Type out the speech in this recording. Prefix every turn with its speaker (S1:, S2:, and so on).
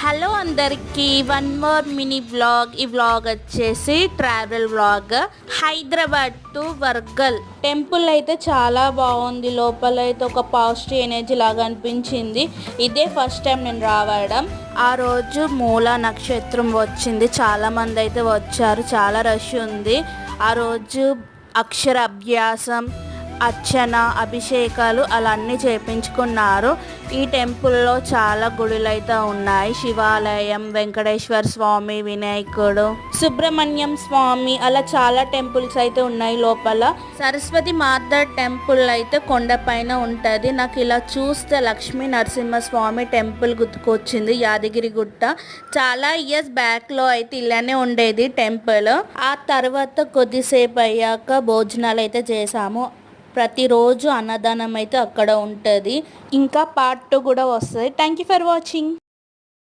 S1: Hello అందరికీ one more mini vlog. ఈ vlog వచ్చేసి travel vlog. Hyderabad to Wargal temple అయితే చాలా బాగుంది. లోపల అయితే ఒక పాజిటివ్ ఎనర్జీ లాగా అనిపించింది. ఇదే ఫస్ట్ టైం నేను రావడం. ఆ రోజు మూల నక్షత్రం వచ్చింది, చాలా మంది అయితే వచ్చారు, చాలా రష్ ఉంది. ఆ రోజు అక్షర అభ్యాసం, అర్చన, అభిషేకాలు అలా అన్నీ చేయించుకున్నారు. ఈ టెంపుల్లో చాలా గుడులు అయితే ఉన్నాయి. శివాలయం, వెంకటేశ్వర స్వామి, వినాయకుడు, సుబ్రహ్మణ్యం స్వామి, అలా చాలా టెంపుల్స్ అయితే ఉన్నాయి లోపల. సరస్వతి మాత టెంపుల్ అయితే కొండపైన ఉంటుంది. నాకు ఇలా చూస్తే లక్ష్మీ నరసింహస్వామి టెంపుల్ గుర్తుకొచ్చింది, యాదగిరి గుట్ట. చాలా ఇయర్స్ బ్యాక్లో అయితే ఇలానే ఉండేది టెంపుల్. ఆ తర్వాత కొద్దిసేపు అయ్యాక భోజనాలు అయితే చేసాము. ప్రతిరోజు అన్నదానం అయితే అక్కడ ఉంటుంది. ఇంకా పార్ట్ 2 కూడా వస్తుంది. Thank you for watching.